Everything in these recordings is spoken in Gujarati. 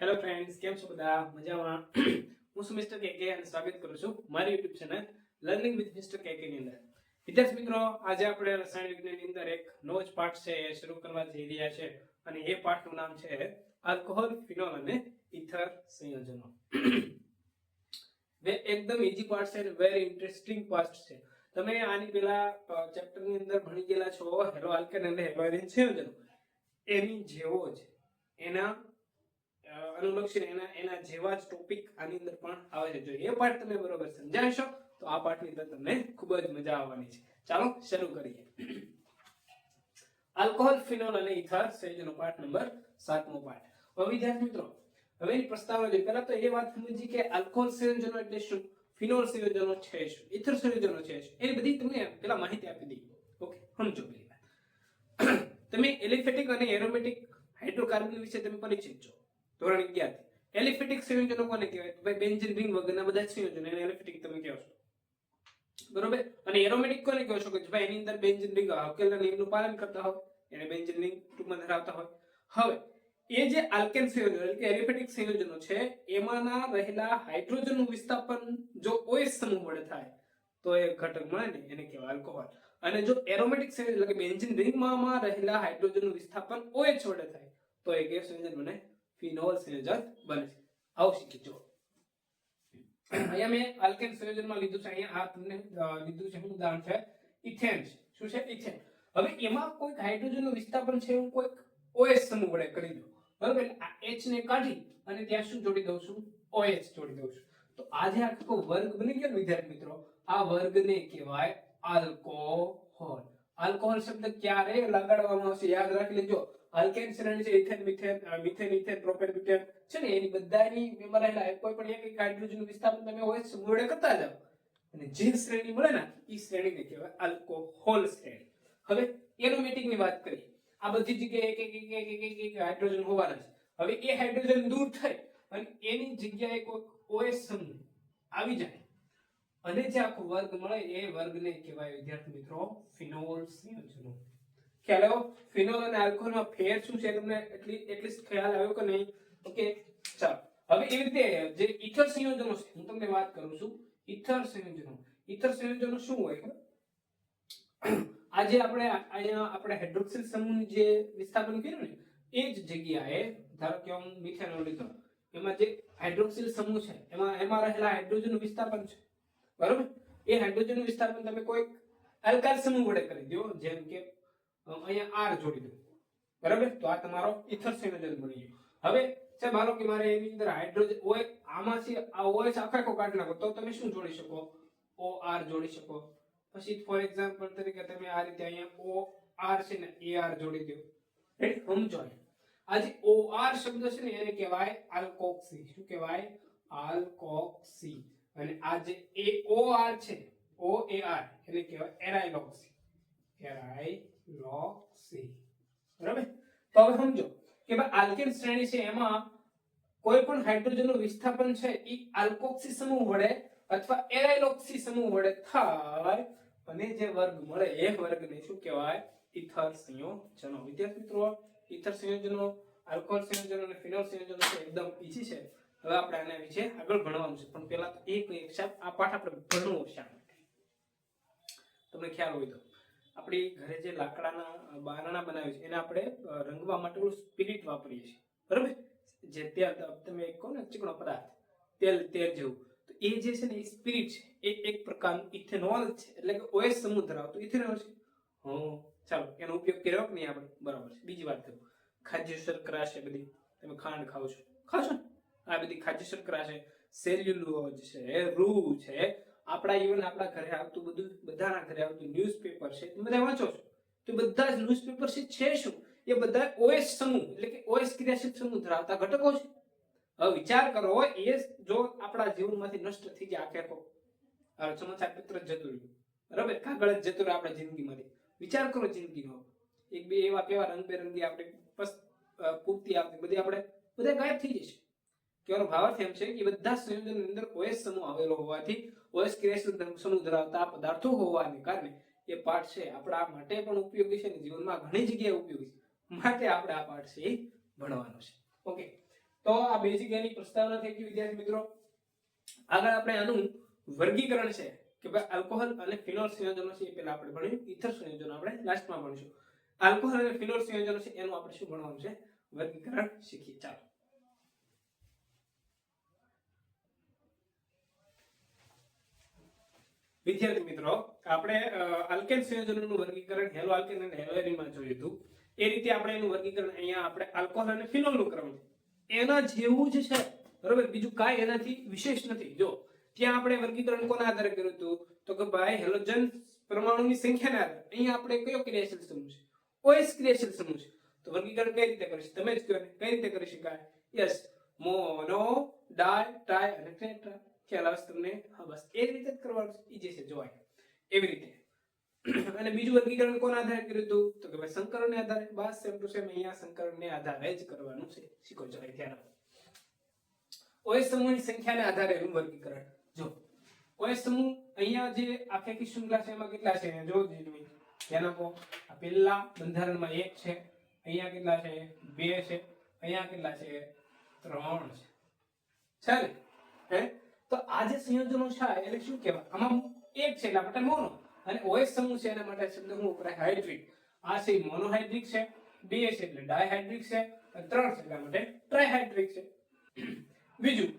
હેલો ફ્રેન્ડ્સ, કેમ છો બધા? મજામાં? હું છું મિસ્ટર કેકે અને સ્વાગત કરું છું મારી YouTube channel learning with mister KK ની અંદર. વિદ્યાર્થી મિત્રો, આજે આપણે રસાયણ વિજ્ઞાનની અંદર એક નવો જ પાઠ છે એ શરૂ કરવા જઈ રહ્યા છે અને એ પાઠનું નામ છે આલ્કોહોલ, ફિનોલ અને ઇથર સંયોજનો. એકદમ ઈઝી પાર્ટ છે અને વેરી ઇન્ટરેસ્ટિંગ પાર્ટ છે. તમે આની પહેલા ચેપ્ટરની અંદર ભણી ગયેલા છો હેલો આલ્કેન અને હેલો એરિન સંયોજનો. એની જેવો જ એના અનુલક્ષીને એના જેવા જ ટોપિક આની અંદર પણ આવે છે. જો એ પાઠ તમે બરોબર સમજાવશો તો આ પાઠની અંદર તમને ખૂબ જ મજા આવવાની છે. ચાલો શરૂ કરીએ. આલ્કોહોલ, ફિનોલ અને ઇથર સંયોજનો પાઠ નંબર 7મો પાઠ. હવે વિદ્યાર્થી મિત્રો, હવે એની પ્રસ્તાવના જોઈએ. પહેલા તો એ વાત સમજી કે આલ્કોહોલ સંયોજનો એટલે શું, ફિનોલ સંયોજનો છે શું, ઇથર સંયોજનો છે શું, એની બધી તમને પહેલા માહિતી આપી દઈએ. ઓકે, સમજો પહેલી વાત. તમે એલિફેટિક અને એરોમેટિક હાઇડ્રોકાર્બન વિશે તમે પરિચિત છો ધોરણ 11 થી. એલિફેટિક સંયોજનો કોને કહેવાય? ભાઈ બેન્ઝીન રિંગ વગરના બધા સંયોજનો એને એલિફેટિક તમે કહો છો, બરોબર. અને એરોમેટિક કોને કહો છો કે ભાઈ એની અંદર બેન્ઝીન રિંગ હકેલના નિયમનું પાલન કરતા હોય, એને બેન્ઝીન રિંગ ટૂંકમાં ધરાવતા હોય. હવે એ જે આલ્કેન સંયોજનો એટલે કે એલિફેટિક સંયોજનો છે એમાંના રહેલા હાઇડ્રોજનનું વિસ્થાપન જો OH સમૂહ વડે થાય તો એ ઘટક મળે ને એને કહેવાય આલ્કોહોલ. અને જો એરોમેટિક સંયોજન એટલે કે બેન્ઝીન રિંગમાં રહેલા હાઇડ્રોજનનું વિસ્થાપન OH વડે થાય તો એ કે સંયોજન બને ફિનોલ સંયોજન બને છે. આવું શીખી. અહીંયા મેં આલ્કેન સંયોજનમાં લીધું છે, અહીંયા આ તમને લીધું છે ઉદાહરણ છે ઇથેન. શું છે? ઇથેન. હવે એમાં કોઈક હાઇડ્રોજનનું વિસ્થાપન છે હું કોઈક OH સમૂહ વડે કરી દઉં, બરાબર. આ H ને કાઢી અને ત્યાં શું જોડી દઉં છું? OH જોડી દઉં છું. તો આ જે આખો વર્ગ બની ગયો વિદ્યાર્થી મિત્રો, આ વર્ગને કહેવાય આલ્કોહોલ. આલ્કોહોલ શબ્દ ક્યારે લગાડવામાં આવશે યાદ રાખી લેજો. આલ્કેન શ્રેણી છે ethane, methane, ethane, propane, butane છે ને, એની બધાની એમાં રહેલા કોઈ પણ એક હાઇડ્રોજનનું વિસ્થાપન તમે OH વડે કરતા જાવ અને જે શ્રેણી મળે ને એ શ્રેણીને કહેવાય આલ્કોહોલ શ્રેણી. હવે એરોમેટિકની વાત કરીએ. આ બધી જગ્યાએ એક હાઇડ્રોજન હોવાના છે. હવે એ હાઇડ્રોજન દૂર થઈ અને એની જગ્યાએ કોઈ OH સમૂહ આવી જાય અને જે આખો વર્ગ મળે એ વર્ગને કહેવાય વિદ્યાર્થી મિત્રો ફિનોલ સંયોજનો. ખ્યાલ આવ્યો? ફિનોલ અને આલ્કોહોલમાં ફેર શું છે તમને એટલીસ્ટ ખ્યાલ આવ્યો કે નહીં? ઓકે, ચાલો. હવે એવી રીતે જે ઇથર સંયોજનો છે હું તમને વાત કરું છું. ઇથર સંયોજનો શું હોય? આજે આપણે અહીંયા આપણે હાઇડ્રોક્સિલ સમૂહનું જે વિસ્થાપન કર્યું ને એ જ જગ્યાએ ધારો કે હું મિથેનોલ લીધો, એમાં જે હાઇડ્રોક્સિલ સમૂહ છે એમાં રહેલા હાઇડ્રોજનનું વિસ્થાપન છે, બરોબર. એ હાઇડ્રોજનનું વિસ્થાપન તમે કોઈ આલ્કાઇલ સમૂહ વડે કરી દો, જેમ કે અહીંયા R જોડી દો, બરાબર. તો આ તમારો ઇથર સંયોજન બની ગયું. હવે સાહેબ માનો કે મારે એની અંદર હાઇડ્રોજન OH આમાંથી આ OH આખો કાઢી નાખો તો તમે શું જોડી શકો? OR જોડી શકો. પછી ફોર એક્ઝામ્પલ તરીકે તમે આ રીતે અહીંયા OR છે ને AR જોડી દો. રાઈટ? સમજો. આ જે OR શબ્દ છે ને એને કહેવાય આલ્કોક્સી. શું કહેવાય? આલ્કોક્સી. અને આ જે OR છે OAR એને કહેવાય એરાઇલોક્સી. એરાઇલોક્સી, બરાબર. તો હવે સમજો કે ભાઈ આલ્કેન શ્રેણી છે એમાં કોઈ પણ હાઇડ્રોજનનું વિસ્થાપન છે એ આલ્કોક્સી સમૂહ વડે અથવા એરાઇલોક્સી સમૂહ વડે થાય અને જે વર્ગ મળે એ વર્ગને શું કહેવાય? ઇથર સંયોજનો. વિદ્યાર્થી મિત્રો, ઇથર સંયોજનો, આલ્કોહોલ સંયોજનો અને ફિનોલ સંયોજનો છે એકદમ ઈઝી છે. હવે આપણે આના વિશે આગળ ભણવાનું છે, પણ પહેલા તો એક આ પાઠ આપણે ભણવો છે. તમને ખ્યાલ હોય તો આપણી ઘરે જે લાકડાના બારણા બનાવે છે એને આપણે રંગવા માટે સ્પિરિટ વાપરીએ છીએ, બરાબર. જે તેલ તમે કહો ને ચીકણો પદાર્થ તેલ જેવું, તો એ જે છે ને એ સ્પિરિટ છે, એ એક પ્રકારનું ઇથેનોલ છે, એટલે કે OH સમૂહ ધરાવતું ઇથેનોલ છે. ચાલો એનો ઉપયોગ કર્યો કે નહીં આપણે? બરાબર છે. બીજી વાત કરું, ખાદ્ય શર્કરા છે બધી, તમે ખાંડ ખાઓ છો ને, આ બધી ખાદ્ય શર્કરા છે, સેલ્યુલોઝ છે, રૂ છે, આપણા ઇવન આપણા ઘરે આવતું બધું, બધાના ઘરે આવતું ન્યૂઝપેપર છે, તમે બધા વાંચો છો તો બધા જ ન્યૂઝપેપર છે શું? એ બધા OH સમૂહ એટલે કે OH ક્રિયાશીલ સમૂહ ધરાવતા ઘટકો છે. હવે વિચાર કરો, એ જો આપણા જીવનમાંથી નષ્ટ થઈ જાય આખો સમાચાર પત્ર જતું રહ્યું, બરાબર, કાગળ જ જતું રહ્યું આપણા જિંદગીમાંથી. વિચાર કરો જિંદગીનો એક બે એવા કેવા રંગબેરંગી આપણે પૂર્તિ આપતી બધી આપણે બધા ગાયબ થઈ જશે. કહેવાનો ભાવાર્થ એમ છે કે બધા સંયોજનની અંદર OH સમૂહ આવેલો હોવાથી, OH ક્રિયાશીલ સમૂહ ધરાવતા પદાર્થો હોવાને કારણે એ પાઠ છે આપણા માટે પણ ઉપયોગી છે અને જીવનમાં ઘણી જગ્યાએ ઉપયોગી છે. માટે આપણે આ પાઠ છે ભણવાનો છે. ઓકે, તો તો આ બેઝિક એની પ્રસ્તાવના થઈ ગઈ વિદ્યાર્થી મિત્રો. આગળ આપણે આનું વર્ગીકરણ છે કે ભાઈ આલ્કોહોલ અને ફિનોલ સંયોજનો છે એ પહેલા આપણે ભણ્યું. ઇથર સંયોજનો આપણે લાસ્ટમાં ભણીશું. આલ્કોહોલ અને ફિનોલ સંયોજનો છે એનું આપણે શું ભણવાનું છે? વર્ગીકરણ શીખીએ. ચાલો વિદ્યાર્થી મિત્રો, આપણે આલ્કેન સંયોજનોનું વર્ગીકરણ હેલો આલ્કેન અને હેલો એરીનમાં જોયું હતું. એ રીતે આપણે એનું વર્ગીકરણ અહીંયા આપણે આલ્કોહોલ અને ફિનોલનું કરવાનું છે. એના જેવું જ છે, બરોબર, બીજું કાંઈ એનાથી વિશેષ નથી. જો ત્યાં આપણે વર્ગીકરણ કોના આધારે કર્યું હતું? તો કે ભાઈ હેલોજન પરમાણુની સંખ્યાના આધારે. અહીંયા આપણે કયો ક્રિયાશીલ સમૂહ છે? OH ક્રિયાશીલ સમૂહ છે. તો વર્ગીકરણ કઈ રીતે કરીશું? તમે જ કહો ને, કઈ રીતે કરી શકાય? યસ, મોનો, ડાય, ટ્રાય અને ટેટ્રા. ખ્યાલ આવે તમને? હા, બસ એ રીતે જ કરવાનું છે. ઈજી છે, જોવાય એવી રીતે. અને બીજું વર્ગીકરણ કોના આધારે કર્યું હતું? તો કે ભાઈ સંકરણને આધારે. બસ સેમ ટુ સેમ અહીંયા સંકરણને આધારે જ કરવાનું છે. શીખો, ચાલો ધ્યાન આપો. OH સમૂહની સંખ્યાને આધારે એનું વર્ગીકરણ. જો OH સમૂહ અહીંયા જે આખી શૃંખલા છે એમાં કેટલા છે? જો ધ્યાન આપો. આ પહેલા બંધારણમાં 1 છે, અહીંયા કેટલા છે? 2 છે, અહીંયા કેટલા છે? 3 છે. છે ને? હે? તો આ જે સંયોજનો છે એટલે શું કહેવાય? આમાં 1 છે એટલે માટે મોનો, અને OH સમૂહ છે એના માટે શબ્દ શું વપરાય? હાઇડ્રિક. આ છે મોનોહાઇડ્રિક છે, 2 છે એટલે ડાયહાઇડ્રિક છે, અને 3 છે એટલા માટે ટ્રાયહાઇડ્રિક છે.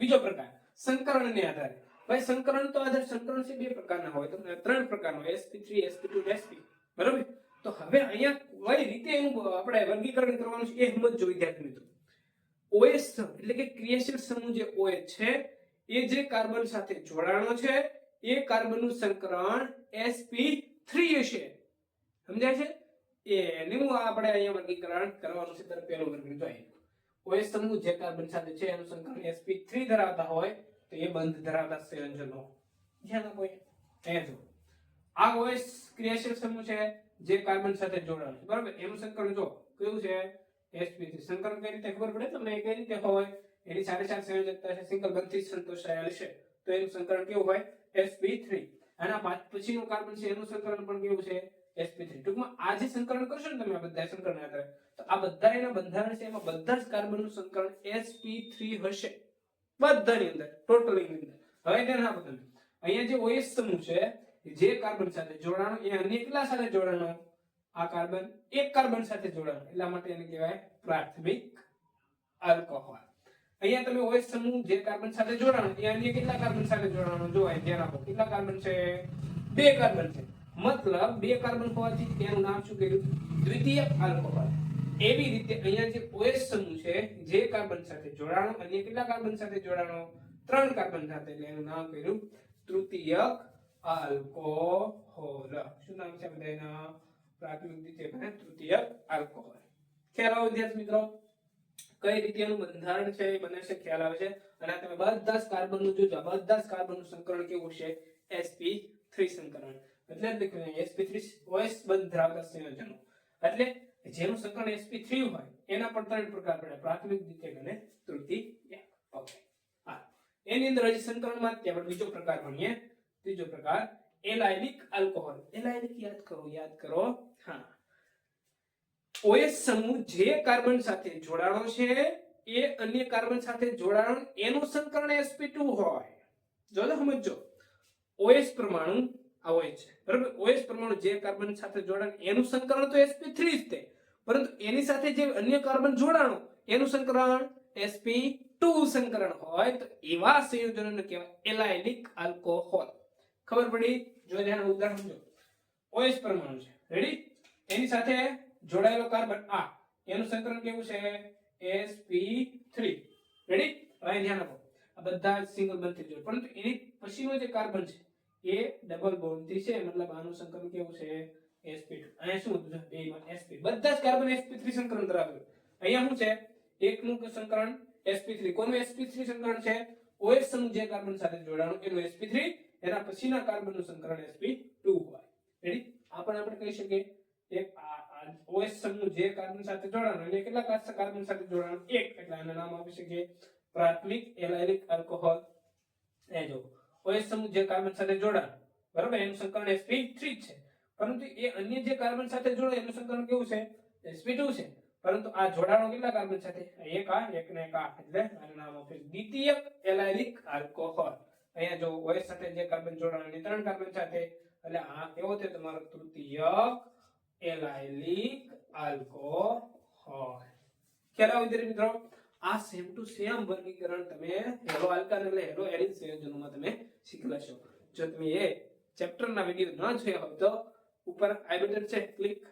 બીજો પ્રકાર સંકરણને આધારે. ભાઈ સંકરણ તો આધાર સંકરણ છે 2 પ્રકારના હોય, તો 3 પ્રકારનો sp3 sp2 sp, બરોબર. તો હવે અહીંયા કઈ રીતે એનું આપણે વર્ગીકરણ કરવાનું છે એ સમજો વિદ્યાર્થી મિત્રો. OH એટલે કે ક્રિયાશીલ સમૂહ જે OH છે એ જે કાર્બન સાથે જોડાણો છે એ કાર્બનનું સંકરણ sp3 હશે. સમજાય છે? એનું આપણે અહીંયા વર્ગીકરણ કરવાનું છે. ત્યારે પહેલું વર્ગીકરણ જોઈએ. OH સમૂહ જે કાર્બન સાથે છે એનું સંકરણ sp3 ધરાવતા હોય તો એ બંધ ધરાવતા સંયોજનો. ધ્યાન આપો. અહીંયા જો આ OH ક્રિયાશીલ સમૂહ છે જે કાર્બન સાથે જોડાયેલો છે, બરાબર. એનું સંકરણ જો કયું છે? sp3. સંકરણ કઈ રીતે ખબર પડે તમને? કઈ રીતે હોય? એની સાથે સાથે સંયોજકતા છે સિંગલ બંધથી સંતોષાયેલ છે તો એનું સંકરણ કેવું હોય? sp3. આના પછીનું કાર્બન છે એનું સંકરણ પણ કેવું છે? sp3. ટૂંકમાં આ જે સંકરણ કરશો ને તમે આ બધા સંકરણના આધારે, તો આ બધા એના બંધારણ છે એમાં બધા જ કાર્બનનું સંકરણ sp3 હશે. બધાની અંદર, ટોટલી ની અંદર. હવે ધ્યાન આપો તમે. અહીંયા જે OH સમૂહ છે જે કાર્બન સાથે જોડાણો એ અન્ય કેટલા સાથે જોડાણો? આ કાર્બન એક કાર્બન સાથે જોડાણો, એટલા માટે એને કહેવાય પ્રાથમિક આલ્કોહોલ. અહીંયા તમે OH સમૂહ જે કાર્બન સાથે જોડાણો એ અન્ય કેટલા કાર્બન સાથે જોડાણો? જો અહીં ધ્યાન આપો. કેટલા કાર્બન છે? 2 કાર્બન છે. મતલબ 2 કાર્બન હોવાથી એનું નામ શું કર્યું? દ્વિતીય આલ્કોહોલ. એવી રીતે અહીંયા જે OH સમૂહ છે જે કાર્બન સાથે જોડાણો, અન્ય કેટલા કાર્બન સાથે જોડાણો? 3 કાર્બન સાથે, એટલે એનું નામ કર્યું તૃતીયક આલ્કોહોલ. શું નામ છે બધાના? પ્રાથમિક, દ્વિતીયક અને તૃતીયક આલ્કોહોલ. ખ્યાલ આવે વિદ્યાર્થી મિત્રો? કઈ રીતે એનું બંધારણ છે એ બને છે, ખ્યાલ આવે છે? અને તમે બધા જ કાર્બનનું જોજો, બધા જ કાર્બનનું સંકરણ કેવું છે? sp3 સંકરણ. એટલે જ લખ્યું છે sp3 OH બંધ ધરાવતા સંયોજનો. એટલે જેનું સંકરણ sp3 હોય એના પણ 3 પ્રકાર પડે: પ્રાથમિક, દ્વિતીયક અને તૃતીયક. ઓકે. હા, એની અંદર હજી સંકરણમાં જ આપણે બીજો પ્રકાર ભણીએ. ત્રીજો પ્રકાર એલાયનિક આલ્કોહોલ. એલાયનિક યાદ કરો. હા, OH સમૂહ જે કાર્બન સાથે જોડાણો છે એ અન્ય કાર્બન સાથે જોડાણો એનું સંકરણ sp2 હોય. જો સમજો, OH પરમાણુ આ OH છે, બરાબર. OH પરમાણુ જે કાર્બન સાથે જોડાણ એનું સંકરણ તો sp3 જ છે, પરંતુ એની સાથે જે અન્ય કાર્બન જોડાણો એનું સંકરણ sp2 સંકરણ હોય તો એવા સંયોજનોને કહેવાય એલાયનિક આલ્કોહોલ. ખબર પડી? જો ધ્યાન ઉદાહરણ સમજો. OH પરમાણુ છે, રેડી? એની સાથે જોડાયેલો કાર્બન આ, એનું સંકરણ કેવું છે? sp3. રેડી? હવે ધ્યાન આપો. આ બધા સિંગલ બોન્ડ થી જોડાય, પરંતુ એની પછીનો જે કાર્બન છે એ ડબલ બોન્ડ થી છે, મતલબ આનું સંકરણ કેવું છે? sp2. અહીંયા શું હતું? બેમાં sp. બધા જ કાર્બન sp3 સંકરણ ધરાવે. અહીંયા શું છે? એકનું સંકરણ sp3. કોનું sp3 સંકરણ છે? OH સમૂહ જે કાર્બન સાથે જોડાણો એનું sp3, એના પછીના કાર્બનનું સંકરણ sp2 હોય. રેડી? આપણે કહી શકીએ એક OH સમૂહ જે કાર્બન સાથે જોડાણો એટલે કેટલા કાર્બન સાથે જોડાણો? 1, એટલે આનું નામ આપી શકીએ પ્રાથમિક એલાયનિક આલ્કોહોલ. એ જો OH સમૂહ જે કાર્બન સાથે જોડાણો, બરાબર, એનું સંકરણ sp3 છે, પરંતુ એ અન્ય જે કાર્બન સાથે જોડાય એનું સંકરણ કેવું છે? sp2 છે. પરંતુ આ જોડાણો કેટલા કાર્બન સાથે? એક આ એક ને એક આ, એટલે આનું નામ આપ્યું દ્વિતીયક એલાયલિક આલ્કોહોલ. અહીંયા જો OH સાથે જે કાર્બન જોડાણ અને 3 કાર્બન સાથે, એટલે આ કેવો છે તમારો તૃતીયક એલાયલિક આલ્કોહોલ. ખ્યાલ આવે વિદ્યાર્થી મિત્રો? આ સેમ ટુ સેમ વર્ગીકરણ તમે હેલો આલ્કાન એટલે હેલો એરિન સંયોજનોમાં તમે શીખેલા છો. જો તમે એ ચેપ્ટરના વિડિયો ન જોયા હોય તો ઉપર આઈ બટન છે, ક્લિક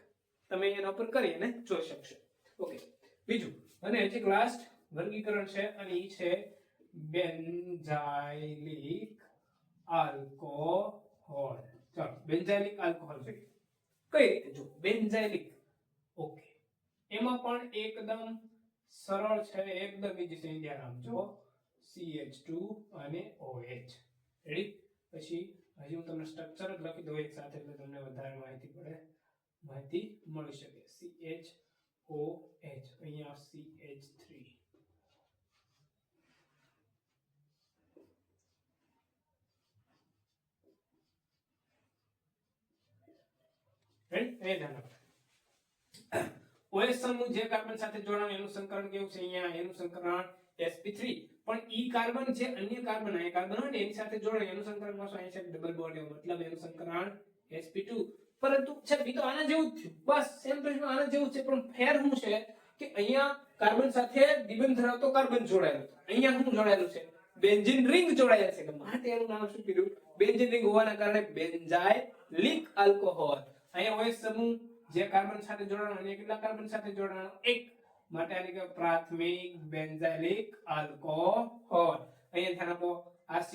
તમે એના ઉપર કરી અને જોઈ શકશો. ઓકે, બીજું અને હજી લાસ્ટ વર્ગીકરણ છે અને ઈ છે બેન્ઝાઇલિક આલ્કોહોલ. ચાલો બેન્ઝાઇલિક આલ્કોહોલ છે કઈ રીતે? જો બેન્ઝાઇલિક, ઓકે, એમાં પણ એકદમ સરળ છે, એકદમ ઈઝી છે. ધ્યાન આપજો, CH2 અને OH. રેડી? પછી હજી હું તમને સ્ટ્રક્ચર જ લખી દઉં એક સાથે એટલે તમને વધારે માહિતી મળી શકે. CHOH, અહીંયા CH3. રેડી? એ ધ્યાન રાખો. OH સમૂહ જે કાર્બન સાથે જોડાણ એનું સંકરણ કેવું છે? અહીંયા એનું સંકરણ sp3. પણ ઈ કાર્બન જે અન્ય કાર્બન આ કાર્બન હોય ને એની સાથે જોડાણ એનું સંકરણ કરશો અહીં છે ડબલ બોન્ડ, મતલબ એનું સંકરણ sp2. પરંતુ છે બી તો આના જેવું જ થયું, બસ સેમ પ્રશ્ન આના જેવું છે, પણ ફેર શું છે કે અહીંયા કાર્બન સાથે દ્વિબંધ ધરાવતો કાર્બન જોડાયેલો છે, અહીંયા શું જોડાયેલું છે? બેન્ઝીન રિંગ જોડાયેલ છે. માટે એનું નામ શું કીધું? બેન્ઝીન રિંગ હોવાના કારણે બેન્ઝાઇલિક આલ્કોહોલ. અહીંયા OH સમૂહ જે કાર્બન સાથે જોડાણ અને કેટલા કાર્બન સાથે જોડાણ? એક. માટે આને કહેવાય પ્રાથમિક બેન્ઝાઇલિક આલ્કોહોલ. અહીંયા ધ્યાન આપો, આ C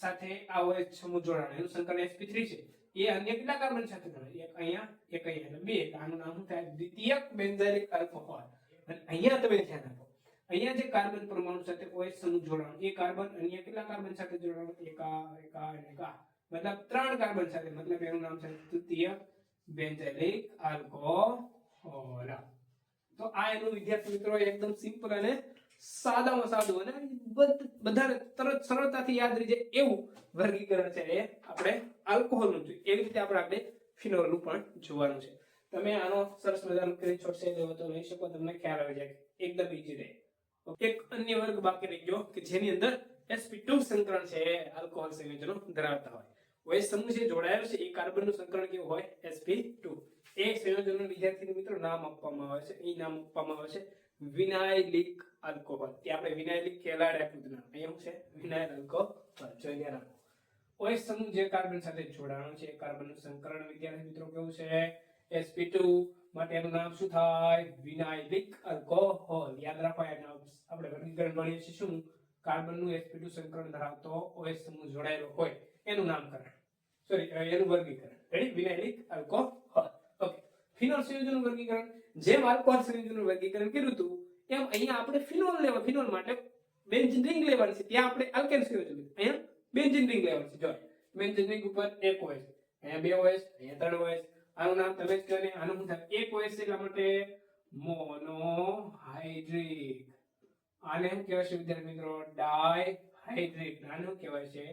સાથે આ OH સમૂહ જોડાણ એનું સંકરણ sp3 છે. એ અન્ય કેટલા કાર્બન સાથે જોડાય? એક અહીંયા એક અહીંયા, એટલે બે. આનું નામ શું થાય? દ્વિતીયક બેન્ઝાઇલિક આલ્કોહોલ. અને અહીંયા તમે ધ્યાન આપો, અહીંયા જે કાર્બન પરમાણુ સાથે OH સમૂહ જોડાણ, એ કાર્બન અન્ય કેટલા કાર્બન સાથે જોડાણ? એક આ અને એક આ, મતલબ 3 કાર્બન સાથે, મતલબ એનું નામ છે તૃતીયક બેન્ઝાઇલિક આલ્કોહોલ. તો આ એનું વિદ્યાર્થી મિત્રો એકદમ સિમ્પલ અને સાદામાં સાદું અને બધાને તરત સરળતાથી યાદ રહી જાય એવું વર્ગીકરણ છે એ આપણે આલ્કોહોલનું જોઈએ. એવી રીતે આપણે ફિનોલનું પણ જોવાનું છે. તમે આનો સરસ મજાનો સ્ક્રીનશોટ છે લેવો તો લઈ શકો, તમને ખ્યાલ આવી જાય, એકદમ ઈઝી રહે. એક અન્ય વર્ગ બાકી રહી ગયો કે જેની અંદર sp2 સંકરણ છે આલ્કોહોલ સંયોજનો ધરાવતા હોય. OH સમૂહ જે જોડાયેલો છે એ કાર્બનનું સંકરણ કેવું હોય? sp2. એ સંયોજનનું વિદ્યાર્થી મિત્રો નામ આપવામાં આવે છે, એ નામ આપવામાં આવે છે વિનાઇલિક આલ્કોહોલ. તે આપણે વિનાઇલિક કેલાઇડ આપ્યું નામ, અહીંયા છે વિનાઇલ આલ્કોહોલ. જોઈ ધ્યાન રાખો, OH સમૂહ જે કાર્બન સાથે જોડાણો છે એ કાર્બનનું સંકરણ વિદ્યાર્થી મિત્રો કેવું છે? sp2. માટે એનું નામ શું થાય? વિનાઇલિક આલ્કોહોલ. યાદ રાખો, આપણે વર્ગીકરણ ભણીએ છીએ શું? કાર્બનનું sp2 સંકરણ ધરાવતો OH સમૂહ જોડાયેલો હોય એનું નામકરણ, એનું વર્ગીકરણ. રેડી? વિનાઇલિક આલ્કોહોલ. ઓકે, ફિનોલ સંયોજનનું વર્ગીકરણ જેમ આલ્કોહોલ સંયોજનનું વર્ગીકરણ કર્યું હતું એમ અહીંયા આપણે ફિનોલ લેવા, ફિનોલ માટે બેન્ઝીન રિંગ લેવાની છે. ત્યાં આપણે આલ્કેન સંયોજન લીધું, અહીંયા બેન્ઝીન રિંગ લેવાની છે. જો બેન્ઝીન રિંગ ઉપર એક OH, અહીંયા બે OH, અહીંયા 3 OH. આનું નામ તમે જ કહો ને, આનું શું થાય? એક OH એટલા માટે મોનોહાઇડ્રિક. આને શું કહેવાય છે વિદ્યાર્થી મિત્રો? ડાયહાઇડ્રિક. આને શું કહેવાય છે?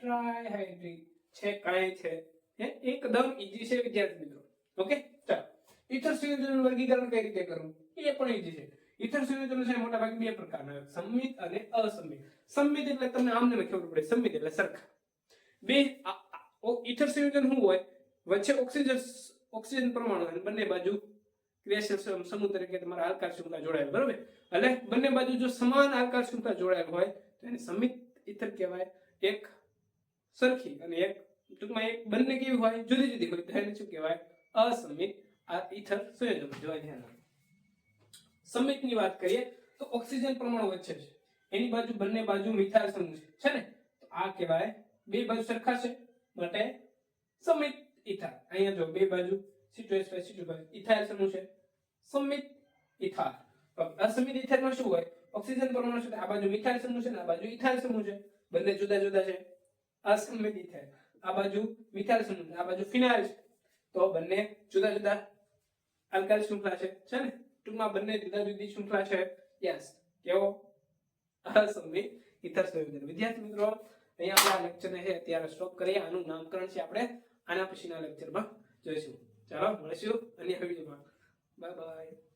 ટ્રાયહાઇડ્રિક. છે કાંઈ છે એકદમ ઈઝી છે વિદ્યાર્થી મિત્રો. ઓકે, ચાલો ઈથર સંયોજનનું વર્ગીકરણ કઈ રીતે કરવું એ પણ ઈઝી છે. ઈથર સંયોજનો છે મોટા ભાગે બે પ્રકારના, સંમિત અને અસંમિત. સંમિત એટલે તમને આમને ખબર પડે, સંમિત એટલે સરખા. બે ઈથર સંયોજન શું હોય? વચ્ચે ઓક્સિજન પરમાણુ અને બંને બાજુ ક્રિયાશીલ સમૂહ તરીકે તમારા આલ્કાર શૃંખલા જોડાયેલ, બરાબર? એટલે બંને બાજુ જો સમાન આલ્કાર શૃંખલા જોડાયેલ હોય તો એને સંમિત ઈથર કહેવાય. એક સરખી અને એક ટૂંકમાં એક બંને કેવી હોય? જુદી જુદી હોય તો એને શું કહેવાય? અસંમિત આ ઈથર સંયોજન. જોવા ધ્યાન રાખો, સંમિતની વાત કરીએ તો ઓક્સિજન પરમાણુ વચ્ચે છે, એની બાજુ બંને બાજુ મિથાઇલ સમૂહ છે ને, તો આ કહેવાય બે બાજુ સરખા છે માટે સંમિત ઈથર. અહીંયા જો બે બાજુ C2H5 ઇથાઇલ સમૂહ છે, સંમિત ઇથાઇલ. અસંમિત ઇથાઇલમાં શું હોય? ઓક્સિજન પરમાણુ છે, આ બાજુ મિથાઇલ સમૂહ છે ને આ બાજુ ઇથાઇલ સમૂહ છે, બંને જુદા જુદા છે. અસંમિત ઇથાઇલ, આ બાજુ મિથાઇલ સમૂહ, આ બાજુ ફિનાઇલ છે, તો બંને જુદા જુદા આલ્કાઇલ શૃંખલા છે ને, ટૂંકમાં બંને જુદા જુદી શૃંખલા છે. યસ, કેવો? અસંમિત ઇથર સંયોજન. વિદ્યાર્થી મિત્રો, અહીંયા આપણે આ લેક્ચરને છે અત્યારે સ્ટોપ કરીએ. આનું નામકરણ છે આપણે આના પછીના લેક્ચરમાં જોઈશું. ચાલો મળીશું અન્ય વિડીયોમાં. Bye bye.